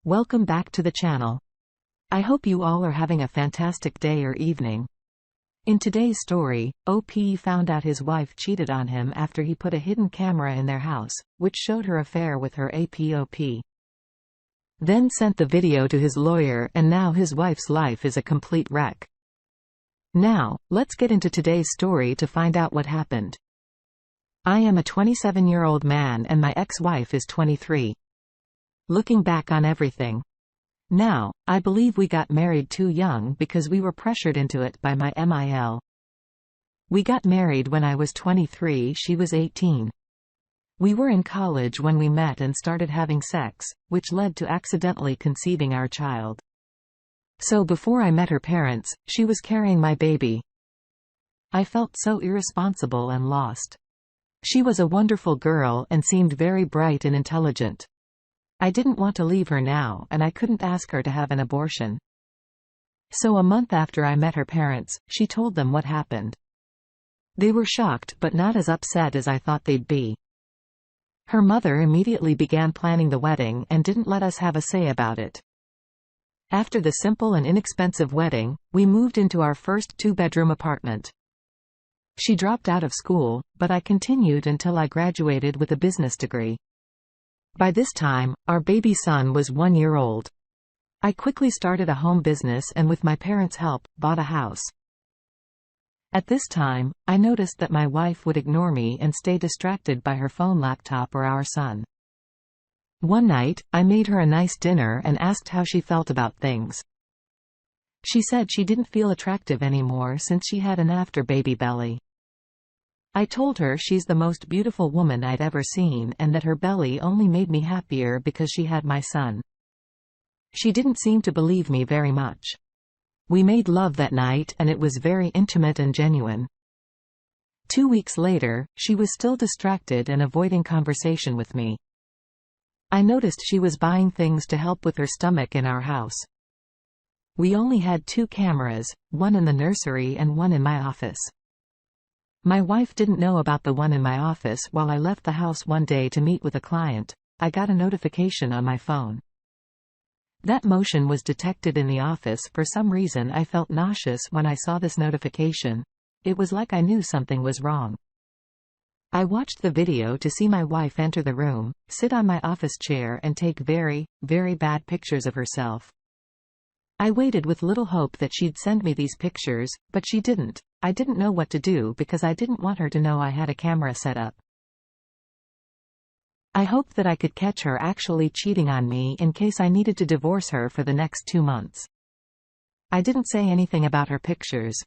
Welcome back to the channel. I hope you all are having a fantastic day or evening. In today's story, OP found out his wife cheated on him after he put a hidden camera in their house, which showed her affair with her APOP. Then sent the video to his lawyer, and now his wife's life is a complete wreck. Now, let's get into today's story to find out what happened. I am a 27-year-old man and my ex-wife is 23. Looking back on everything now, I believe we got married too young because we were pressured into it by my MIL. We got married when I was 23, she was 18. We were in college when we met and started having sex, which led to accidentally conceiving our child. So before I met her parents, she was carrying my baby. I felt so irresponsible and lost. She was a wonderful girl and seemed very bright and intelligent. I didn't want to leave her now, and I couldn't ask her to have an abortion. So a month after I met her parents, she told them what happened. They were shocked but not as upset as I thought they'd be. Her mother immediately began planning the wedding and didn't let us have a say about it. After the simple and inexpensive wedding, we moved into our first two-bedroom apartment. She dropped out of school, but I continued until I graduated with a business degree. By this time, our baby son was 1 year old. I quickly started a home business and with my parents' help, bought a house. At this time, I noticed that my wife would ignore me and stay distracted by her phone, laptop, or our son. One night, I made her a nice dinner and asked how she felt about things. She said she didn't feel attractive anymore since she had an after-baby belly. I told her she's the most beautiful woman I'd ever seen and that her belly only made me happier because she had my son. She didn't seem to believe me very much. We made love that night and it was very intimate and genuine. 2 weeks later, she was still distracted and avoiding conversation with me. I noticed she was buying things to help with her stomach in our house. We only had 2 cameras, one in the nursery and one in my office. My wife didn't know about the one in my office. While I left the house one day to meet with a client, I got a notification on my phone. That motion was detected in the office. For some reason I felt nauseous when I saw this notification. It was like I knew something was wrong. I watched the video to see my wife enter the room, sit on my office chair and take very, very bad pictures of herself. I waited with little hope that she'd send me these pictures, but she didn't. I didn't know what to do because I didn't want her to know I had a camera set up. I hoped that I could catch her actually cheating on me in case I needed to divorce her for the next 2 months. I didn't say anything about her pictures.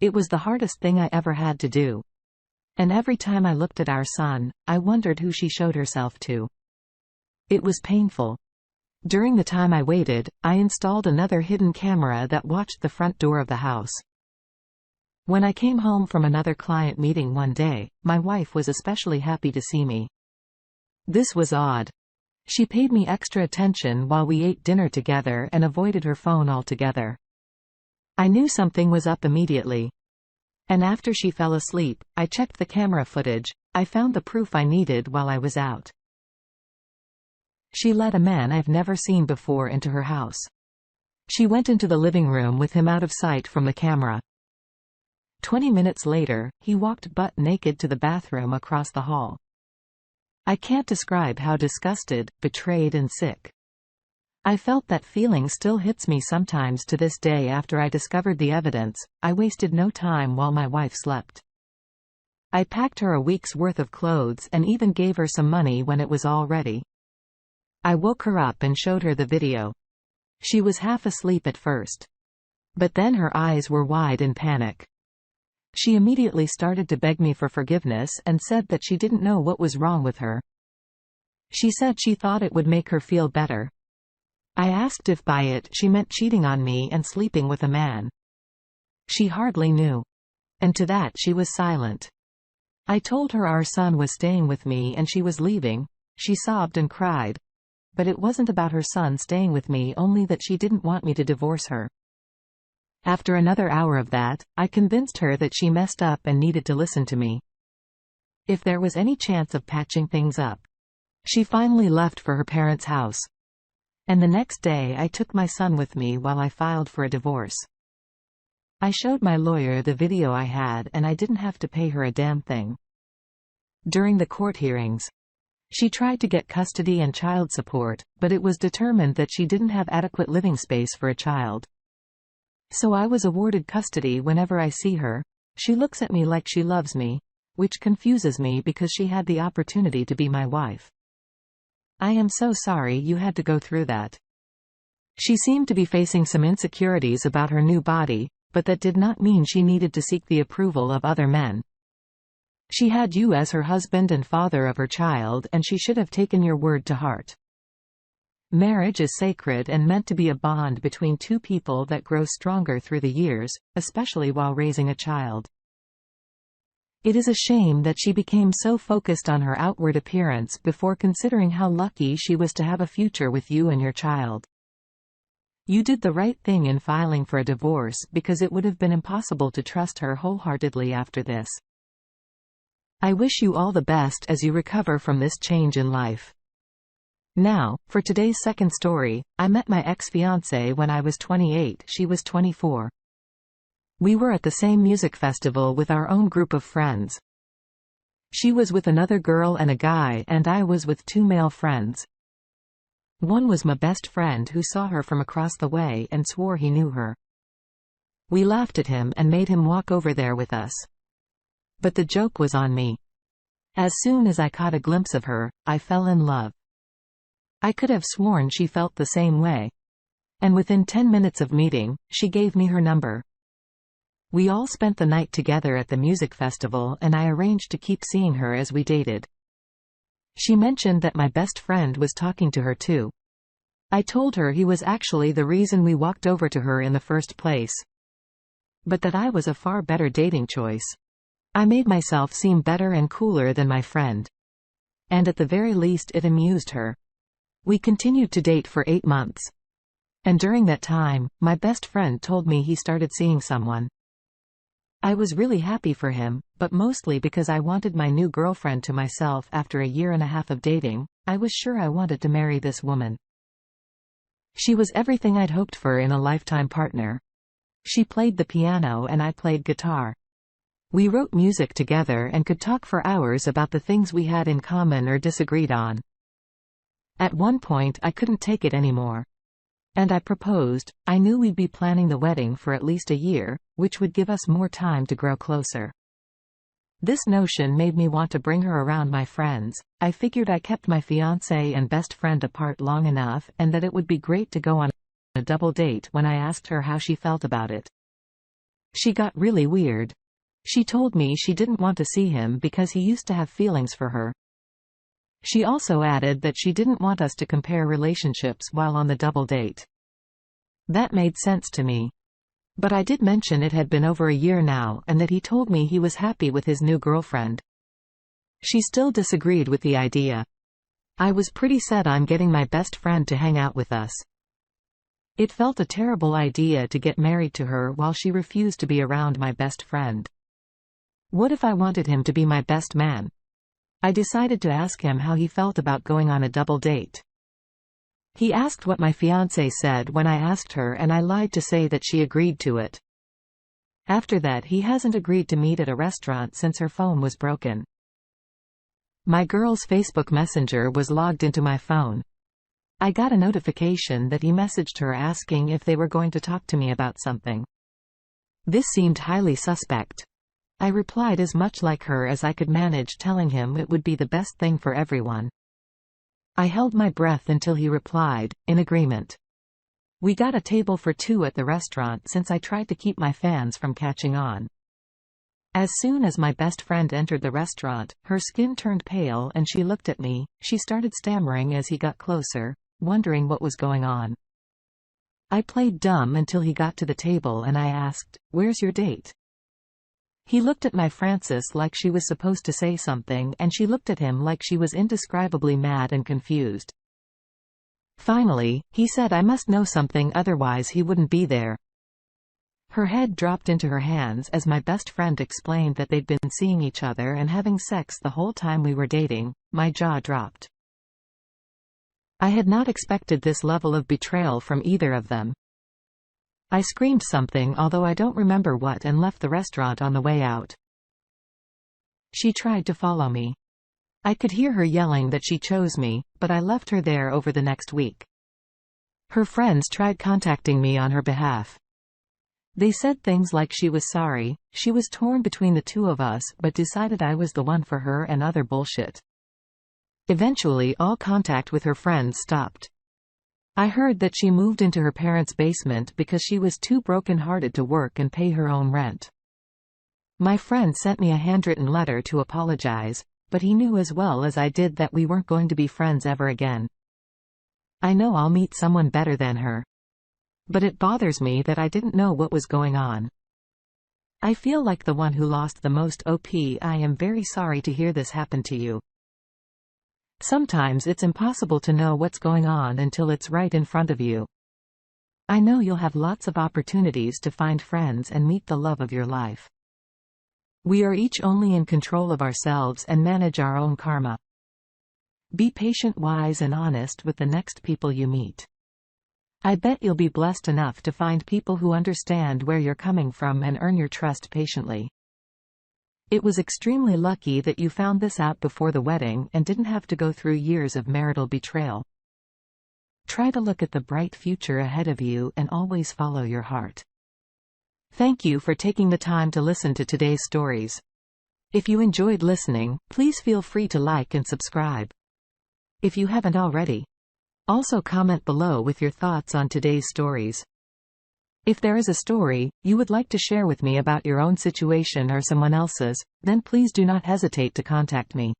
It was the hardest thing I ever had to do. And every time I looked at our son, I wondered who she showed herself to. It was painful. During the time I waited, I installed another hidden camera that watched the front door of the house. When I came home from another client meeting one day, my wife was especially happy to see me. This was odd. She paid me extra attention while we ate dinner together and avoided her phone altogether. I knew something was up immediately. And after she fell asleep, I checked the camera footage. I found the proof I needed while I was out. She let a man I've never seen before into her house. She went into the living room with him out of sight from the camera. 20 minutes later, he walked butt naked to the bathroom across the hall. I can't describe how disgusted, betrayed and sick. I felt that feeling still hits me sometimes to this day after I discovered the evidence. I wasted no time while my wife slept. I packed her a week's worth of clothes and even gave her some money when it was all ready. I woke her up and showed her the video. She was half asleep at first. But then her eyes were wide in panic. She immediately started to beg me for forgiveness and said that she didn't know what was wrong with her. She said she thought it would make her feel better. I asked if by it she meant cheating on me and sleeping with a man. She hardly knew. And to that she was silent. I told her our son was staying with me and she was leaving. She sobbed and cried. But it wasn't about her son staying with me, only that she didn't want me to divorce her. After another hour of that, I convinced her that she messed up and needed to listen to me. If there was any chance of patching things up. She finally left for her parents' house. And the next day I took my son with me while I filed for a divorce. I showed my lawyer the video I had and I didn't have to pay her a damn thing. During the court hearings, she tried to get custody and child support, but it was determined that she didn't have adequate living space for a child. So I was awarded custody. Whenever I see her, she looks at me like she loves me, which confuses me because she had the opportunity to be my wife. I am so sorry you had to go through that. She seemed to be facing some insecurities about her new body, but that did not mean she needed to seek the approval of other men. She had you as her husband and father of her child, and she should have taken your word to heart. Marriage is sacred and meant to be a bond between two people that grows stronger through the years, especially while raising a child. It is a shame that she became so focused on her outward appearance before considering how lucky she was to have a future with you and your child. You did the right thing in filing for a divorce because it would have been impossible to trust her wholeheartedly after this. I wish you all the best as you recover from this change in life. Now, for today's second story, I met my ex-fiancée when I was 28, she was 24. We were at the same music festival with our own group of friends. She was with another girl and a guy, and I was with two male friends. One was my best friend who saw her from across the way and swore he knew her. We laughed at him and made him walk over there with us. But the joke was on me. As soon as I caught a glimpse of her, I fell in love. I could have sworn she felt the same way. And within 10 minutes of meeting, she gave me her number. We all spent the night together at the music festival and I arranged to keep seeing her as we dated. She mentioned that my best friend was talking to her too. I told her he was actually the reason we walked over to her in the first place. But that I was a far better dating choice. I made myself seem better and cooler than my friend. And at the very least it amused her. We continued to date for 8 months. And during that time, my best friend told me he started seeing someone. I was really happy for him, but mostly because I wanted my new girlfriend to myself. After a year and a half of dating, I was sure I wanted to marry this woman. She was everything I'd hoped for in a lifetime partner. She played the piano and I played guitar. We wrote music together and could talk for hours about the things we had in common or disagreed on. At one point I couldn't take it anymore. And I proposed. I knew we'd be planning the wedding for at least a year, which would give us more time to grow closer. This notion made me want to bring her around my friends. I figured I kept my fiancé and best friend apart long enough and that it would be great to go on a double date when I asked her how she felt about it. She got really weird. She told me she didn't want to see him because he used to have feelings for her. She also added that she didn't want us to compare relationships while on the double date. That made sense to me. But I did mention it had been over a year now and that he told me he was happy with his new girlfriend. She still disagreed with the idea. I was pretty set on getting my best friend to hang out with us. It felt a terrible idea to get married to her while she refused to be around my best friend. What if I wanted him to be my best man? I decided to ask him how he felt about going on a double date. He asked what my fiancé said when I asked her and I lied to say that she agreed to it. After that he hasn't agreed to meet at a restaurant since her phone was broken. My girl's Facebook Messenger was logged into my phone. I got a notification that he messaged her asking if they were going to talk to me about something. This seemed highly suspect. I replied as much like her as I could manage, telling him it would be the best thing for everyone. I held my breath until he replied, in agreement. We got a table for two at the restaurant since I tried to keep my fans from catching on. As soon as my best friend entered the restaurant, her skin turned pale and she looked at me. She started stammering as he got closer, wondering what was going on. I played dumb until he got to the table and I asked, "Where's your date?" He looked at my Frances like she was supposed to say something and she looked at him like she was indescribably mad and confused. Finally, he said I must know something otherwise he wouldn't be there. Her head dropped into her hands as my best friend explained that they'd been seeing each other and having sex the whole time we were dating. My jaw dropped. I had not expected this level of betrayal from either of them. I screamed something, although I don't remember what, and left the restaurant on the way out. She tried to follow me. I could hear her yelling that she chose me, but I left her there over the next week. Her friends tried contacting me on her behalf. They said things like she was sorry, she was torn between the two of us, but decided I was the one for her, and other bullshit. Eventually all contact with her friends stopped. I heard that she moved into her parents' basement because she was too broken-hearted to work and pay her own rent. My friend sent me a handwritten letter to apologize, but he knew as well as I did that we weren't going to be friends ever again. I know I'll meet someone better than her. But it bothers me that I didn't know what was going on. I feel like the one who lost the most. I am very sorry to hear this happen to you. Sometimes it's impossible to know what's going on until it's right in front of you. I know you'll have lots of opportunities to find friends and meet the love of your life. We are each only in control of ourselves and manage our own karma. Be patient, wise, and honest with the next people you meet. I bet you'll be blessed enough to find people who understand where you're coming from and earn your trust patiently. It was extremely lucky that you found this out before the wedding and didn't have to go through years of marital betrayal. Try to look at the bright future ahead of you and always follow your heart. Thank you for taking the time to listen to today's stories. If you enjoyed listening, please feel free to like and subscribe. If you haven't already, also comment below with your thoughts on today's stories. If there is a story you would like to share with me about your own situation or someone else's, then please do not hesitate to contact me.